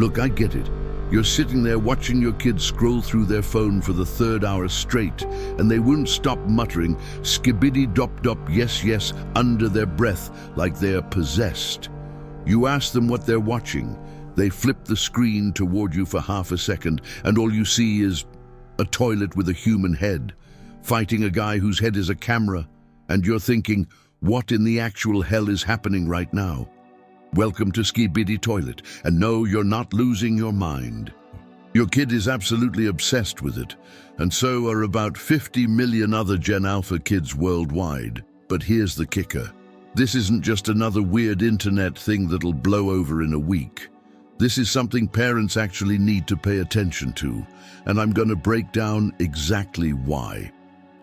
Look, I get it. You're sitting there watching your kids scroll through their phone for the third hour straight, and they won't stop muttering skibidi dop dop yes yes under their breath like they're possessed. You ask them what they're watching. They flip the screen toward you for half a second, and all you see is a toilet with a human head, fighting a guy whose head is a camera, and you're thinking, what in the actual hell is happening right now? Welcome to Skibidi Toilet, and no, you're not losing your mind. Your kid is absolutely obsessed with it, and so are about 50 million other Gen Alpha kids worldwide. But here's the kicker. This isn't just another weird internet thing that'll blow over in a week. This is something parents actually need to pay attention to, and I'm going to break down exactly why.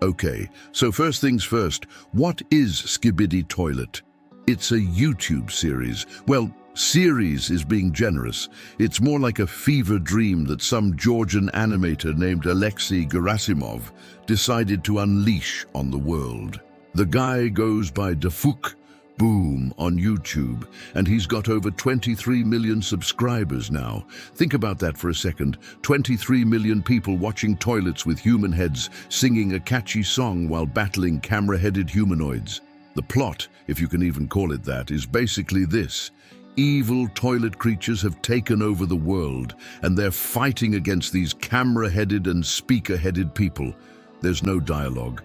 Okay, so first things first, what is Skibidi Toilet? It's a YouTube series. Well, series is being generous. It's more like a fever dream that some Georgian animator named Alexei Gerasimov decided to unleash on the world. The guy goes by Dafuk Boom on YouTube, and he's got over 23 million subscribers now. Think about that for a second. 23 million people watching toilets with human heads, singing a catchy song while battling camera-headed humanoids. The plot, if you can even call it that, is basically this. Evil toilet creatures have taken over the world, and they're fighting against these camera-headed and speaker-headed people. There's no dialogue,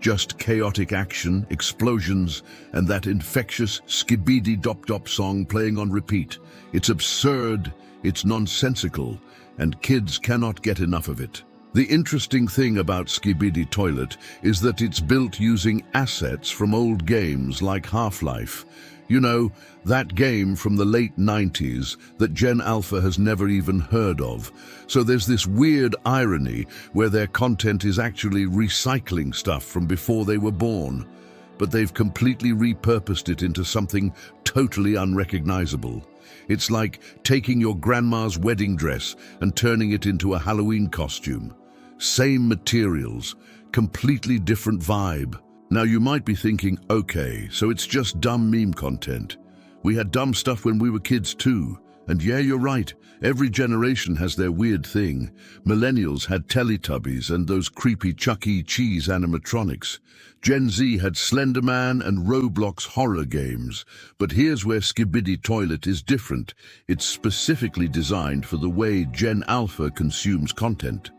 just chaotic action, explosions, and that infectious Skibidi Dop Dop song playing on repeat. It's absurd, it's nonsensical, and kids cannot get enough of it. The interesting thing about Skibidi Toilet is that it's built using assets from old games like Half-Life. You know, that game from the late 90s that Gen Alpha has never even heard of. So there's this weird irony where their content is actually recycling stuff from before they were born. But they've completely repurposed it into something totally unrecognizable. It's like taking your grandma's wedding dress and turning it into a Halloween costume. Same materials, completely different vibe. Now you might be thinking, okay, so it's just dumb meme content. We had dumb stuff when we were kids too. And yeah, you're right, every generation has their weird thing. Millennials had Teletubbies and those creepy Chuck E. Cheese animatronics. Gen Z had Slender Man and Roblox horror games. But here's where Skibidi Toilet is different. It's specifically designed for the way Gen Alpha consumes content.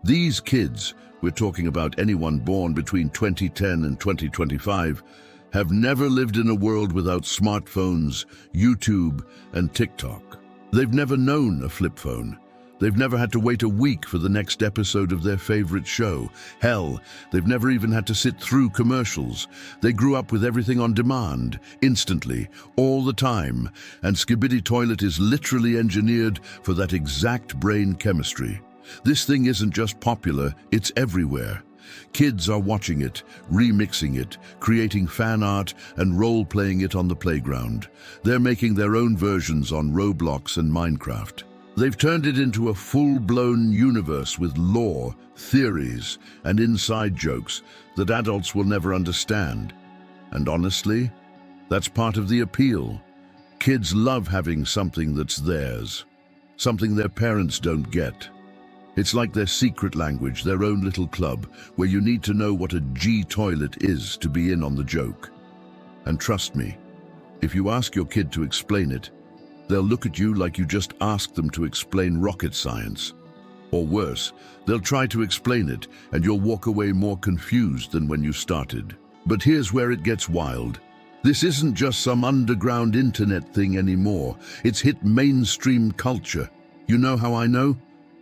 These kids, we're talking about anyone born between 2010 and 2025, have never lived in a world without smartphones, YouTube, and TikTok. They've never known a flip phone. They've never had to wait a week for the next episode of their favorite show. Hell, they've never even had to sit through commercials. They grew up with everything on demand, instantly, all the time, and Skibidi Toilet is literally engineered for that exact brain chemistry. This thing isn't just popular, it's everywhere. Kids are watching it, remixing it, creating fan art and role-playing it on the playground. They're making their own versions on Roblox and Minecraft. They've turned it into a full-blown universe with lore, theories, and inside jokes that adults will never understand. And honestly, that's part of the appeal. Kids love having something that's theirs, something their parents don't get. It's like their secret language, their own little club, where you need to know what a G-toilet is to be in on the joke. And trust me, if you ask your kid to explain it, they'll look at you like you just asked them to explain rocket science. Or worse, they'll try to explain it, and you'll walk away more confused than when you started. But here's where it gets wild. This isn't just some underground internet thing anymore. It's hit mainstream culture. You know how I know?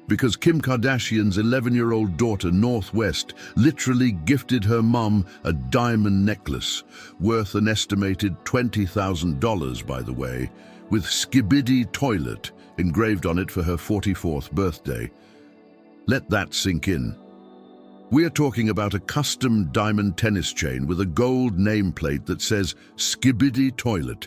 Because Kim Kardashian's 11-year-old daughter, Northwest, literally gifted her mom a diamond necklace, worth an estimated $20,000, by the way, with Skibidi Toilet engraved on it for her 44th birthday. Let that sink in. We are talking about a custom diamond tennis chain with a gold nameplate that says Skibidi Toilet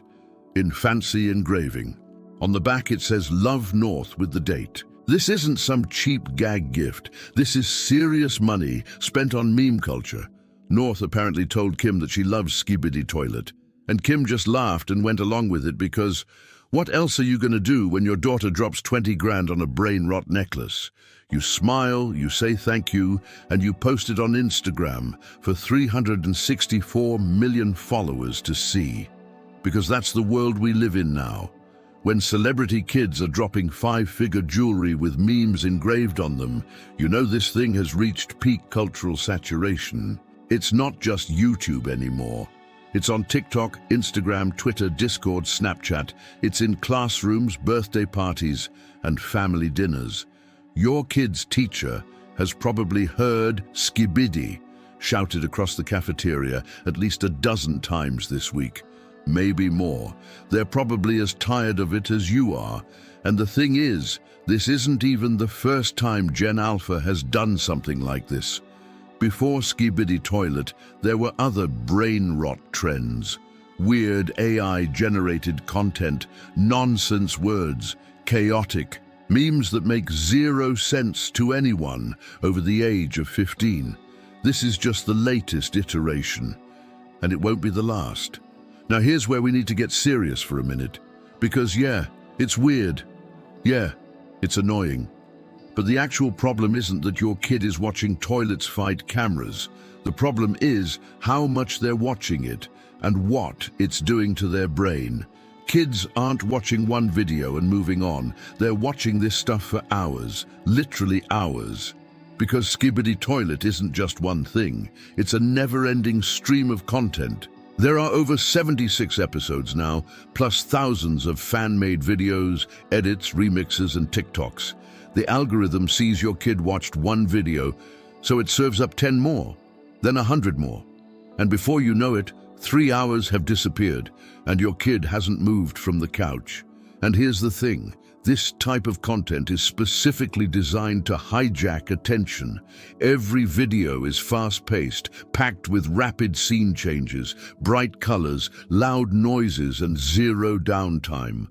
in fancy engraving. On the back it says Love North with the date. This isn't some cheap gag gift. This is serious money spent on meme culture. North apparently told Kim that she loves Skibidi Toilet, and Kim just laughed and went along with it because, What else are you going to do when your daughter drops 20 grand on a brain rot necklace? You smile, you say thank you, and you post it on Instagram for 364 million followers to see. Because that's the world we live in now. When celebrity kids are dropping five-figure jewelry with memes engraved on them, you know this thing has reached peak cultural saturation. It's not just YouTube anymore. It's on TikTok, Instagram, Twitter, Discord, Snapchat. It's in classrooms, birthday parties, and family dinners. Your kid's teacher has probably heard Skibidi shouted across the cafeteria at least a dozen times this week. Maybe more. They're probably as tired of it as you are. And the thing is, this isn't even the first time Gen Alpha has done something like this. Before Skibidi Toilet, there were other brain rot trends. Weird AI-generated content, nonsense words, chaotic, memes that make zero sense to anyone over the age of 15. This is just the latest iteration, and it won't be the last. Now here's where we need to get serious for a minute, because yeah, it's weird. Yeah, it's annoying. But the actual problem isn't that your kid is watching toilets fight cameras. The problem is how much they're watching it and what it's doing to their brain. Kids aren't watching one video and moving on. They're watching this stuff for hours, literally hours. Because Skibidi Toilet isn't just one thing. It's a never-ending stream of content. There are over 76 episodes now, plus thousands of fan-made videos, edits, remixes, and TikToks. The algorithm sees your kid watched one video, so it serves up 10 more, then 100 more. And before you know it, 3 hours have disappeared, and your kid hasn't moved from the couch. And here's the thing. This type of content is specifically designed to hijack attention. Every video is fast-paced, packed with rapid scene changes, bright colors, loud noises, and zero downtime.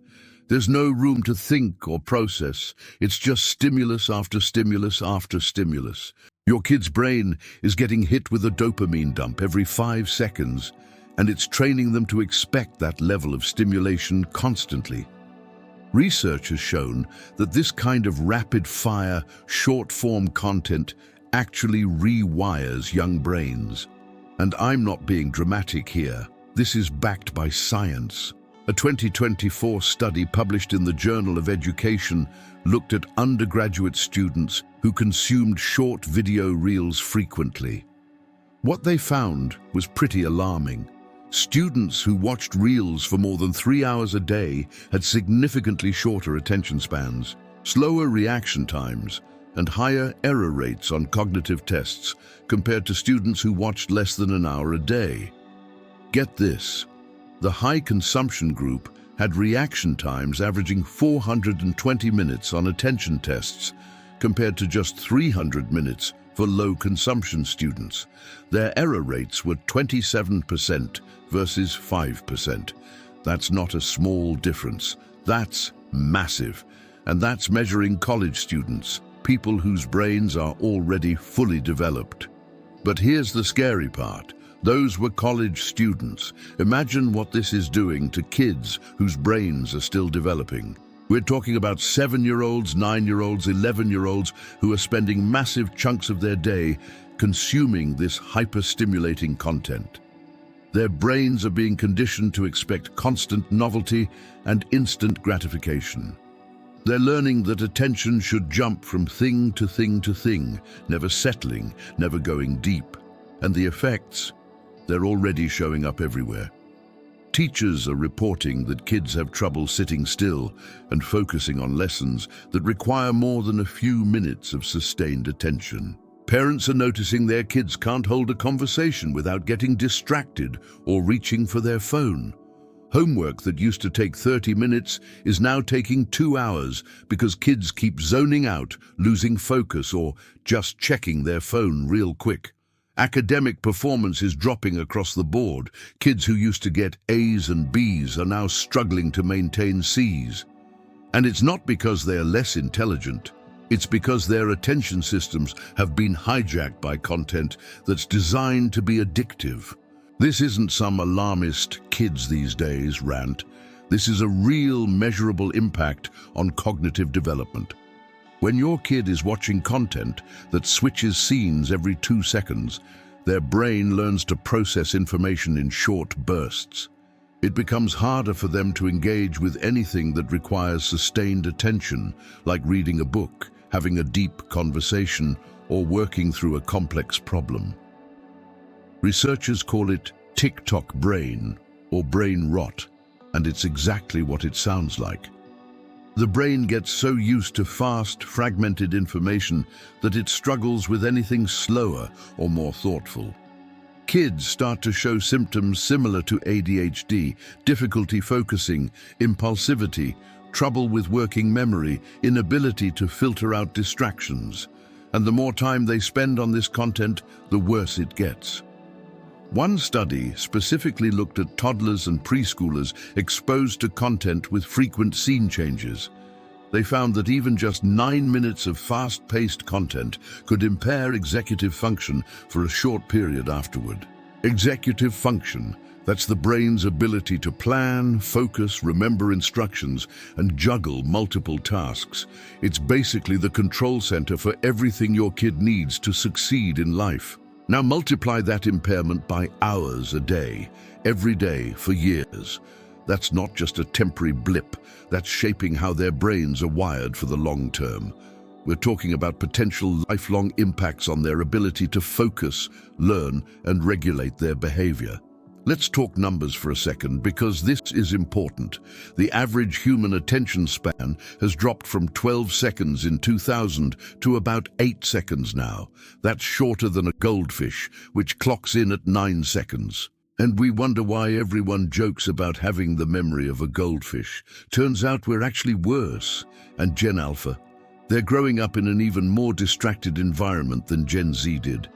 There's no room to think or process. It's just stimulus after stimulus after stimulus. Your kid's brain is getting hit with a dopamine dump every 5 seconds, and it's training them to expect that level of stimulation constantly. Research has shown that this kind of rapid-fire, short-form content actually rewires young brains. And I'm not being dramatic here. This is backed by science. A 2024 study published in the Journal of Education looked at undergraduate students who consumed short video reels frequently. What they found was pretty alarming. Students who watched reels for more than 3 hours a day had significantly shorter attention spans, slower reaction times, and higher error rates on cognitive tests compared to students who watched less than an hour a day. Get this, the high consumption group had reaction times averaging 420 minutes on attention tests compared to just 300 minutes for low consumption students. Their error rates were 27% versus 5%. That's not a small difference. That's massive. And that's measuring college students, people whose brains are already fully developed. But here's the scary part. Those were college students. Imagine what this is doing to kids whose brains are still developing. We're talking about 7-year-olds, 9-year-olds, 11-year-olds who are spending massive chunks of their day consuming this hyper-stimulating content. Their brains are being conditioned to expect constant novelty and instant gratification. They're learning that attention should jump from thing to thing to thing, never settling, never going deep. And the effects? They're already showing up everywhere. Teachers are reporting that kids have trouble sitting still and focusing on lessons that require more than a few minutes of sustained attention. Parents are noticing their kids can't hold a conversation without getting distracted or reaching for their phone. Homework that used to take 30 minutes is now taking 2 hours because kids keep zoning out, losing focus, or just checking their phone real quick. Academic performance is dropping across the board. Kids who used to get A's and B's are now struggling to maintain C's. And it's not because they're less intelligent. It's because their attention systems have been hijacked by content that's designed to be addictive. This isn't some alarmist kids these days rant. This is a real measurable impact on cognitive development. When your kid is watching content that switches scenes every 2 seconds, their brain learns to process information in short bursts. It becomes harder for them to engage with anything that requires sustained attention, like reading a book, having a deep conversation, or working through a complex problem. Researchers call it TikTok brain or brain rot, and it's exactly what it sounds like. The brain gets so used to fast, fragmented information that it struggles with anything slower or more thoughtful. Kids start to show symptoms similar to ADHD, difficulty focusing, impulsivity, trouble with working memory, inability to filter out distractions. And the more time they spend on this content, the worse it gets. One study specifically looked at toddlers and preschoolers exposed to content with frequent scene changes. They found that even just 9 minutes of fast-paced content could impair executive function for a short period afterward. Executive function, that's the brain's ability to plan, focus, remember instructions, and juggle multiple tasks. It's basically the control center for everything your kid needs to succeed in life. Now multiply that impairment by hours a day, every day for years. That's not just a temporary blip, that's shaping how their brains are wired for the long term. We're talking about potential lifelong impacts on their ability to focus, learn, and regulate their behavior. Let's talk numbers for a second, because this is important. The average human attention span has dropped from 12 seconds in 2000 to about 8 seconds now. That's shorter than a goldfish, which clocks in at 9 seconds. And we wonder why everyone jokes about having the memory of a goldfish. Turns out we're actually worse. And Gen Alpha, they're growing up in an even more distracted environment than Gen Z did.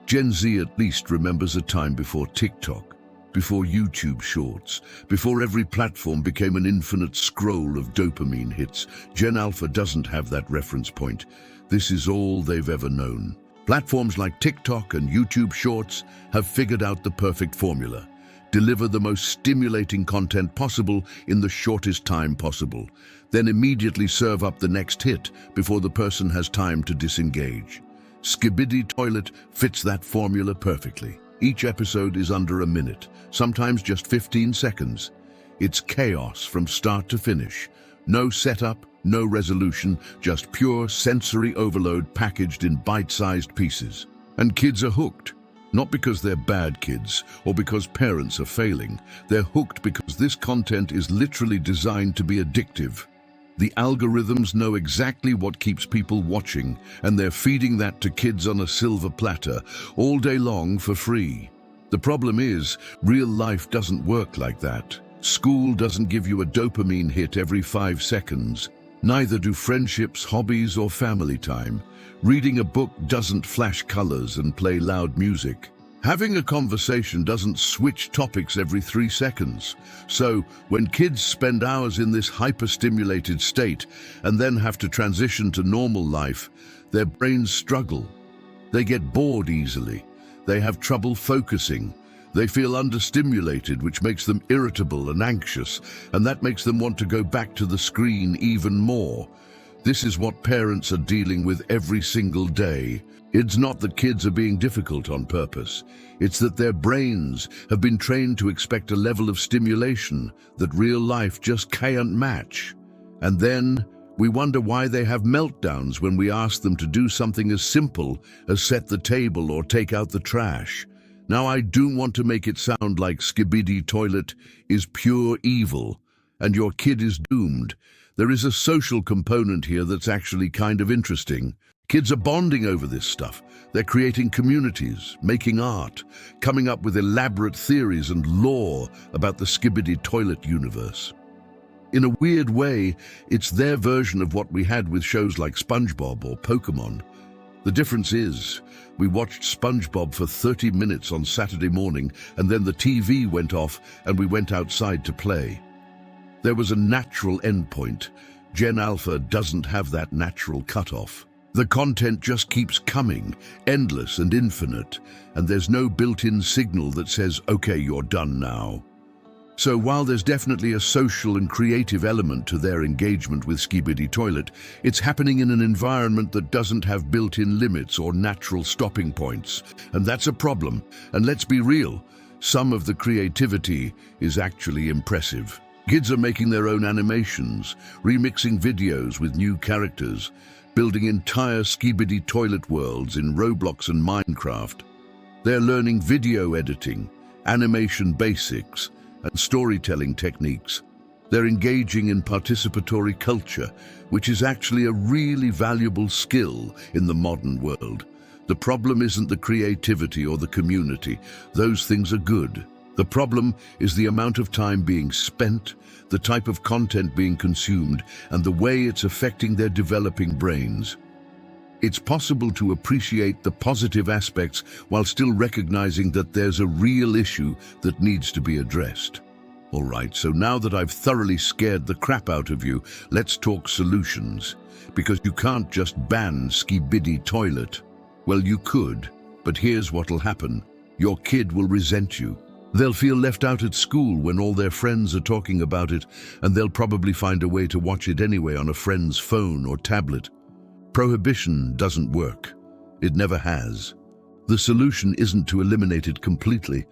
Gen Z at least remembers a time before TikTok, before YouTube Shorts, before every platform became an infinite scroll of dopamine hits. Gen Alpha doesn't have that reference point. This is all they've ever known. Platforms like TikTok and YouTube Shorts have figured out the perfect formula. Deliver the most stimulating content possible in the shortest time possible, then immediately serve up the next hit before the person has time to disengage. Skibidi Toilet fits that formula perfectly. Each episode is under a minute, sometimes just 15 seconds. It's chaos from start to finish. No setup, no resolution, just pure sensory overload packaged in bite-sized pieces. And kids are hooked. Not because they're bad kids or because parents are failing. They're hooked because this content is literally designed to be addictive. The algorithms know exactly what keeps people watching, and they're feeding that to kids on a silver platter all day long for free. The problem is, real life doesn't work like that. School doesn't give you a dopamine hit every 5 seconds. Neither do friendships, hobbies, or family time. Reading a book doesn't flash colors and play loud music. Having a conversation doesn't switch topics every 3 seconds. So, when kids spend hours in this hyper-stimulated state and then have to transition to normal life, their brains struggle. They get bored easily. They have trouble focusing. They feel understimulated, which makes them irritable and anxious, and that makes them want to go back to the screen even more. This is what parents are dealing with every single day. It's not that kids are being difficult on purpose. It's that their brains have been trained to expect a level of stimulation that real life just can't match. And then we wonder why they have meltdowns when we ask them to do something as simple as set the table or take out the trash. Now, I do want to make it sound like Skibidi Toilet is pure evil and your kid is doomed. There is a social component here that's actually kind of interesting. Kids are bonding over this stuff. They're creating communities, making art, coming up with elaborate theories and lore about the Skibidi Toilet universe. In a weird way, it's their version of what we had with shows like SpongeBob or Pokemon. The difference is, we watched SpongeBob for 30 minutes on Saturday morning, and then the TV went off and we went outside to play. There was a natural endpoint. Gen Alpha doesn't have that natural cutoff. The content just keeps coming, endless and infinite, and there's no built-in signal that says, okay, you're done now. So while there's definitely a social and creative element to their engagement with Skibidi Toilet, it's happening in an environment that doesn't have built-in limits or natural stopping points. And that's a problem. And let's be real, some of the creativity is actually impressive. Kids are making their own animations, remixing videos with new characters, building entire Skibidi Toilet worlds in Roblox and Minecraft. They're learning video editing, animation basics, and storytelling techniques. They're engaging in participatory culture, which is actually a really valuable skill in the modern world. The problem isn't the creativity or the community. Those things are good. The problem is the amount of time being spent, the type of content being consumed, and the way it's affecting their developing brains. It's possible to appreciate the positive aspects while still recognizing that there's a real issue that needs to be addressed. All right, so now that I've thoroughly scared the crap out of you, let's talk solutions. Because you can't just ban Skibidi Toilet. Well, you could, but here's what'll happen. Your kid will resent you. They'll feel left out at school when all their friends are talking about it, and they'll probably find a way to watch it anyway on a friend's phone or tablet. Prohibition doesn't work. It never has. The solution isn't to eliminate it completely.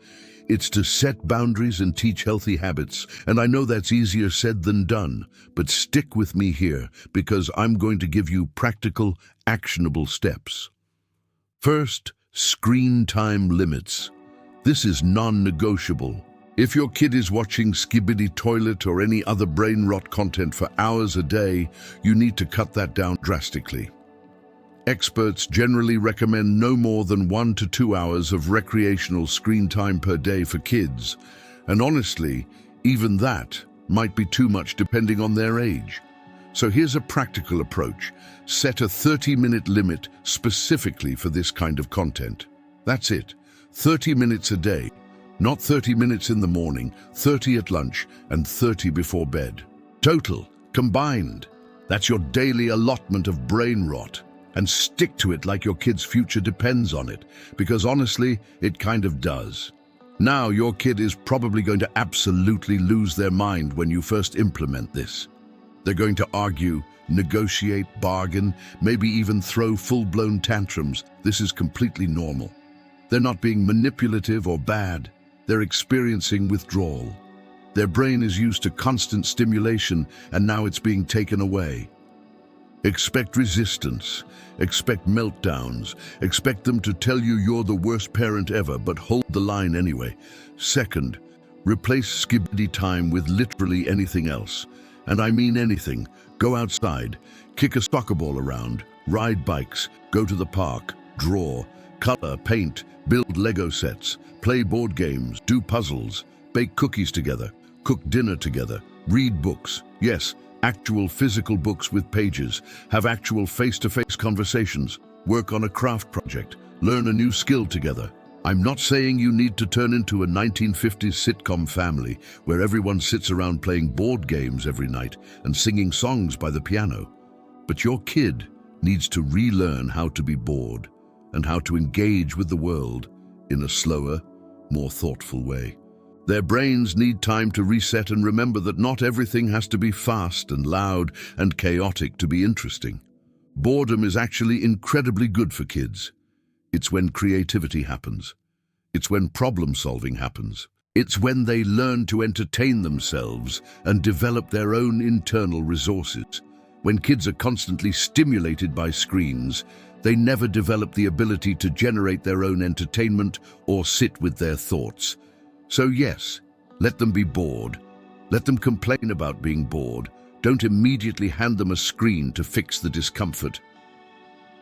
It's to set boundaries and teach healthy habits. And I know that's easier said than done, but stick with me here because I'm going to give you practical, actionable steps. First, screen time limits. This is non-negotiable. If your kid is watching Skibidi Toilet or any other brain rot content for hours a day, you need to cut that down drastically. Experts generally recommend no more than 1 to 2 hours of recreational screen time per day for kids. And honestly, even that might be too much depending on their age. So here's a practical approach. Set a 30-minute limit specifically for this kind of content. That's it. 30 minutes a day. Not 30 minutes in the morning, 30 at lunch, and 30 before bed. Total, combined. That's your daily allotment of brain rot. And stick to it like your kid's future depends on it, because honestly, it kind of does. Now, your kid is probably going to absolutely lose their mind when you first implement this. They're going to argue, negotiate, bargain, maybe even throw full-blown tantrums. This is completely normal. They're not being manipulative or bad. They're experiencing withdrawal. Their brain is used to constant stimulation, and now it's being taken away. Expect resistance. Expect meltdowns. Expect them to tell you you're the worst parent ever, but hold the line anyway. Second, replace Skibidi time with literally anything else. And I mean anything. Go outside, kick a soccer ball around, ride bikes, go to the park, draw, color, paint, build Lego sets, play board games, do puzzles, bake cookies together, cook dinner together, read books. Yes, actual physical books with pages, have actual face-to-face conversations, work on a craft project, learn a new skill together. I'm not saying you need to turn into a 1950s sitcom family where everyone sits around playing board games every night and singing songs by the piano. But your kid needs to relearn how to be bored and how to engage with the world in a slower, more thoughtful way. Their brains need time to reset and remember that not everything has to be fast and loud and chaotic to be interesting. Boredom is actually incredibly good for kids. It's when creativity happens. It's when problem-solving happens. It's when they learn to entertain themselves and develop their own internal resources. When kids are constantly stimulated by screens, they never develop the ability to generate their own entertainment or sit with their thoughts. So yes, let them be bored. Let them complain about being bored. Don't immediately hand them a screen to fix the discomfort.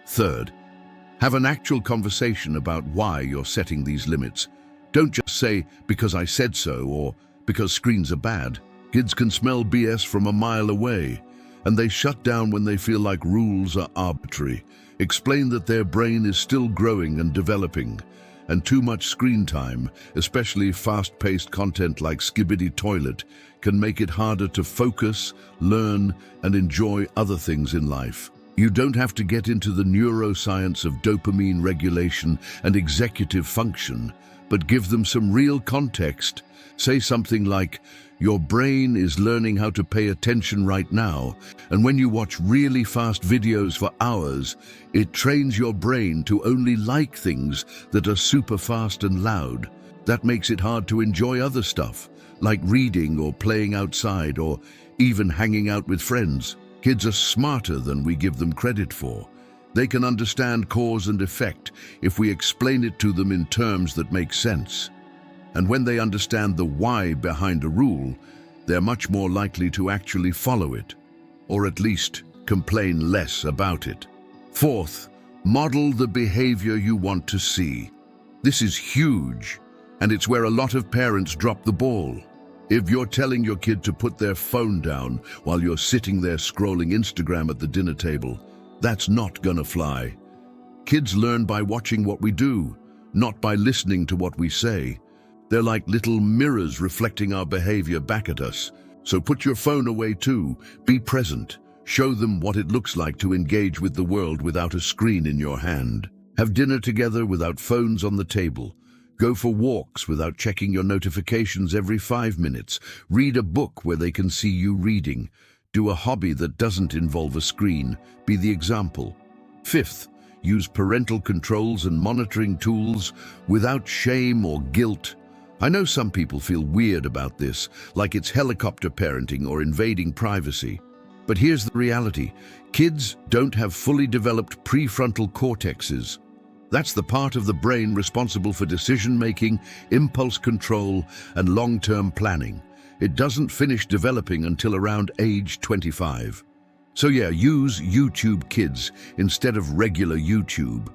Third, have an actual conversation about why you're setting these limits. Don't just say, because I said so, or because screens are bad. Kids can smell BS from a mile away, and they shut down when they feel like rules are arbitrary. Explain that their brain is still growing and developing, and too much screen time, especially fast-paced content like Skibidi Toilet, can make it harder to focus, learn, and enjoy other things in life. You don't have to get into the neuroscience of dopamine regulation and executive function, but give them some real context. Say something like, your brain is learning how to pay attention right now, and when you watch really fast videos for hours, it trains your brain to only like things that are super fast and loud. That makes it hard to enjoy other stuff, like reading or playing outside or even hanging out with friends. Kids are smarter than we give them credit for. They can understand cause and effect if we explain it to them in terms that make sense. And when they understand the why behind a rule, they're much more likely to actually follow it, or at least complain less about it. Fourth, model the behavior you want to see. This is huge, and it's where a lot of parents drop the ball. If you're telling your kid to put their phone down while you're sitting there scrolling Instagram at the dinner table, that's not gonna fly. Kids learn by watching what we do, not by listening to what we say. They're like little mirrors reflecting our behavior back at us. So put your phone away too. Be present. Show them what it looks like to engage with the world without a screen in your hand. Have dinner together without phones on the table. Go for walks without checking your notifications every 5 minutes. Read a book where they can see you reading. Do a hobby that doesn't involve a screen. Be the example. Fifth, use parental controls and monitoring tools without shame or guilt. I know some people feel weird about this, like it's helicopter parenting or invading privacy. But here's the reality. Kids don't have fully developed prefrontal cortexes. That's the part of the brain responsible for decision-making, impulse control, and long-term planning. It doesn't finish developing until around age 25. So yeah, use YouTube Kids instead of regular YouTube.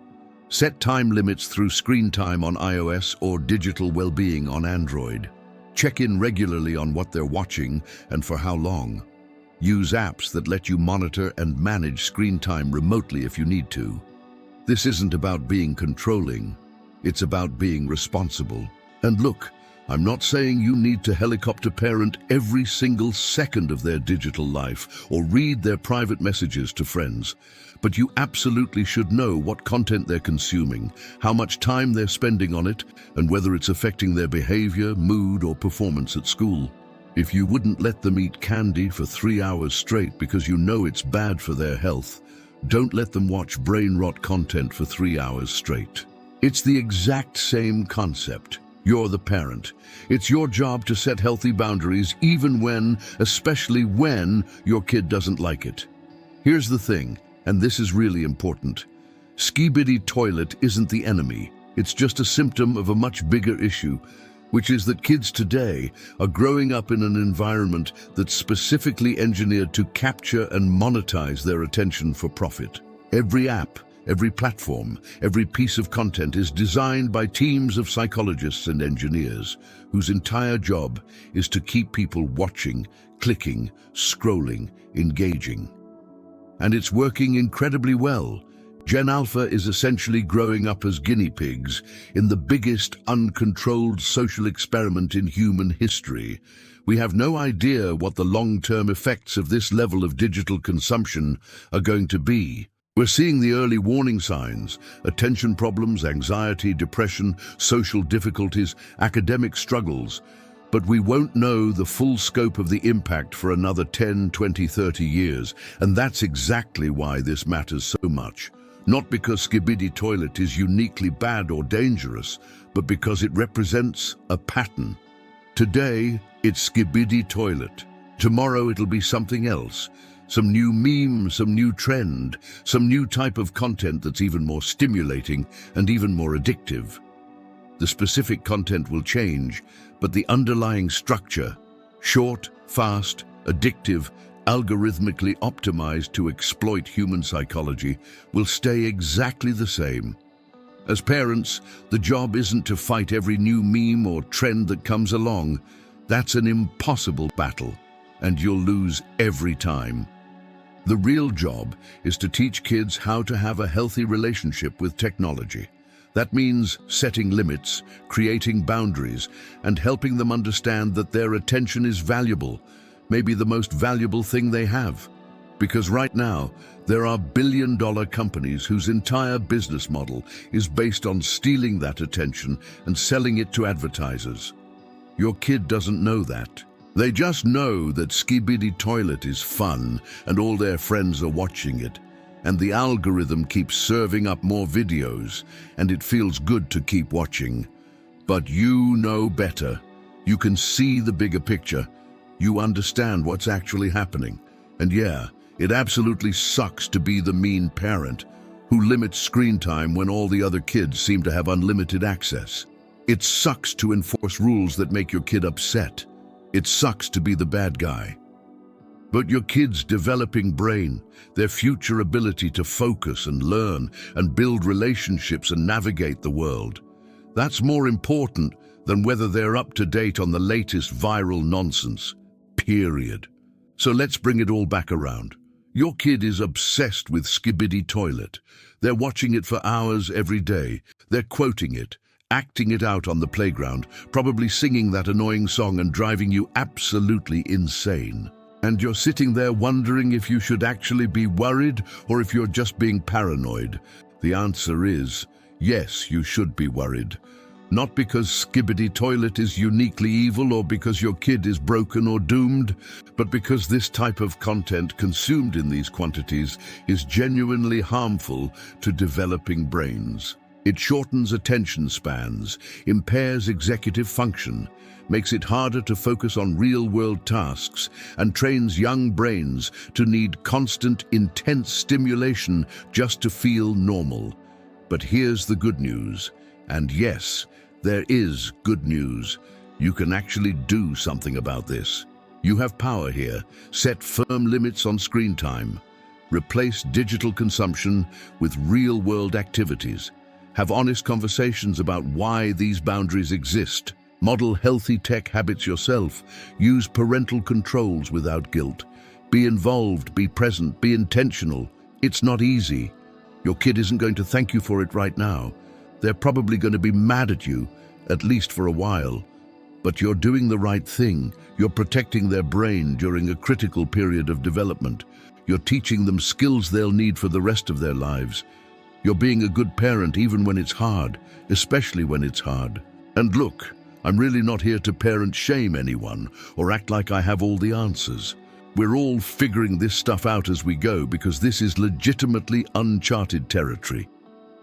Set time limits through screen time on iOS or digital well-being on Android. Check in regularly on what they're watching and for how long. Use apps that let you monitor and manage screen time remotely if you need to. This isn't about being controlling, it's about being responsible. And look, I'm not saying you need to helicopter parent every single second of their digital life or read their private messages to friends. But you absolutely should know what content they're consuming, how much time they're spending on it, and whether it's affecting their behavior, mood, or performance at school. If you wouldn't let them eat candy for 3 hours straight because you know it's bad for their health, don't let them watch brain rot content for 3 hours straight. It's the exact same concept. You're the parent. It's your job to set healthy boundaries even when, especially when, your kid doesn't like it. Here's the thing, and this is really important. Skibidi Toilet isn't the enemy. It's just a symptom of a much bigger issue, which is that kids today are growing up in an environment that's specifically engineered to capture and monetize their attention for profit. Every app, every platform, every piece of content is designed by teams of psychologists and engineers whose entire job is to keep people watching, clicking, scrolling, engaging. And it's working incredibly well. Gen Alpha is essentially growing up as guinea pigs in the biggest uncontrolled social experiment in human history. We have no idea what the long-term effects of this level of digital consumption are going to be. We're seeing the early warning signs: attention problems, anxiety, depression, social difficulties, academic struggles. But we won't know the full scope of the impact for another 10, 20, 30 years. And that's exactly why this matters so much. Not because Skibidi Toilet is uniquely bad or dangerous, but because it represents a pattern. Today, it's Skibidi Toilet. Tomorrow, it'll be something else. Some new meme, some new trend, some new type of content that's even more stimulating and even more addictive. The specific content will change, but the underlying structure, short, fast, addictive, algorithmically optimized to exploit human psychology, will stay exactly the same. As parents, the job isn't to fight every new meme or trend that comes along. That's an impossible battle, and you'll lose every time. The real job is to teach kids how to have a healthy relationship with technology. That means setting limits, creating boundaries, and helping them understand that their attention is valuable, maybe the most valuable thing they have. Because right now, there are billion-dollar companies whose entire business model is based on stealing that attention and selling it to advertisers. Your kid doesn't know that. They just know that Skibidi Toilet is fun and all their friends are watching it, and the algorithm keeps serving up more videos, and it feels good to keep watching. But you know better. You can see the bigger picture. You understand what's actually happening. And yeah, it absolutely sucks to be the mean parent who limits screen time when all the other kids seem to have unlimited access. It sucks to enforce rules that make your kid upset. It sucks to be the bad guy. But your kid's developing brain, their future ability to focus and learn and build relationships and navigate the world, that's more important than whether they're up to date on the latest viral nonsense. Period. So let's bring it all back around. Your kid is obsessed with Skibidi Toilet. They're watching it for hours every day. They're quoting it, acting it out on the playground, probably singing that annoying song and driving you absolutely insane. And you're sitting there wondering if you should actually be worried or if you're just being paranoid. The answer is, yes, you should be worried. Not because Skibidi Toilet is uniquely evil or because your kid is broken or doomed, but because this type of content consumed in these quantities is genuinely harmful to developing brains. It shortens attention spans, impairs executive function, makes it harder to focus on real-world tasks, and trains young brains to need constant, intense stimulation just to feel normal. But here's the good news. And yes, there is good news. You can actually do something about this. You have power here. Set firm limits on screen time. Replace digital consumption with real-world activities. Have honest conversations about why these boundaries exist. Model healthy tech habits yourself. Use parental controls without guilt. Be involved, be present, be intentional. It's not easy. Your kid isn't going to thank you for it right now. They're probably going to be mad at you, at least for a while. But you're doing the right thing. You're protecting their brain during a critical period of development. You're teaching them skills they'll need for the rest of their lives. You're being a good parent even when it's hard, especially when it's hard. And look, I'm really not here to parent shame anyone or act like I have all the answers. We're all figuring this stuff out as we go because this is legitimately uncharted territory.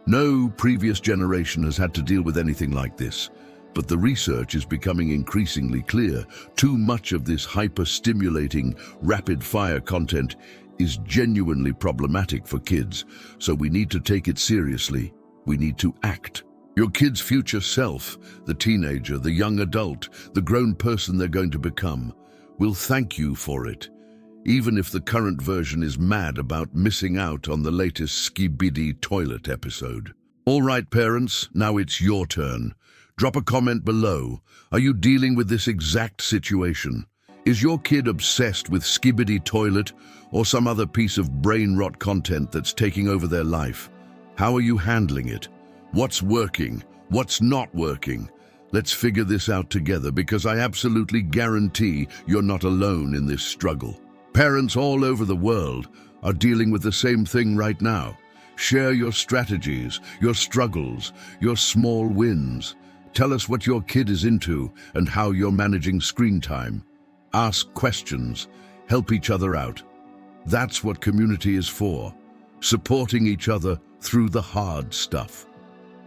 No previous generation has had to deal with anything like this, but the research is becoming increasingly clear. Too much of this hyper-stimulating, rapid-fire content is genuinely problematic for kids, so we need to take it seriously. We need to act. Your kid's future self, the teenager, the young adult, the grown person they're going to become, will thank you for it, even if the current version is mad about missing out on the latest Skibidi Toilet episode. All right, parents, now it's your turn. Drop a comment below. Are you dealing with this exact situation? Is your kid obsessed with Skibidi Toilet or some other piece of brain rot content that's taking over their life? How are you handling it? What's working? What's not working? Let's figure this out together because I absolutely guarantee you're not alone in this struggle. Parents all over the world are dealing with the same thing right now. Share your strategies, your struggles, your small wins. Tell us what your kid is into and how you're managing screen time. Ask questions, help each other out. That's what community is for, supporting each other through the hard stuff.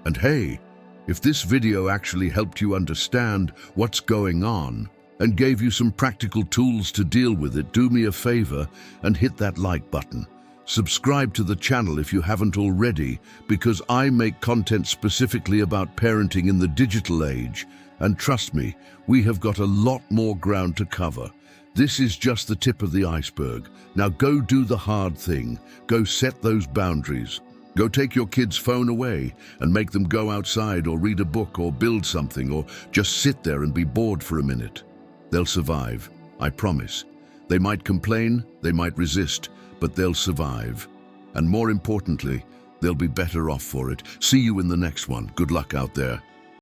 And hey, if this video actually helped you understand what's going on and gave you some practical tools to deal with it, do me a favor and hit that like button. Subscribe to the channel if you haven't already, because I make content specifically about parenting in the digital age. And trust me, we have got a lot more ground to cover. This is just the tip of the iceberg. Now go do the hard thing. Go set those boundaries. Go take your kid's phone away and make them go outside or read a book or build something or just sit there and be bored for a minute. They'll survive, I promise. They might complain, they might resist, but they'll survive. And more importantly, they'll be better off for it. See you in the next one. Good luck out there.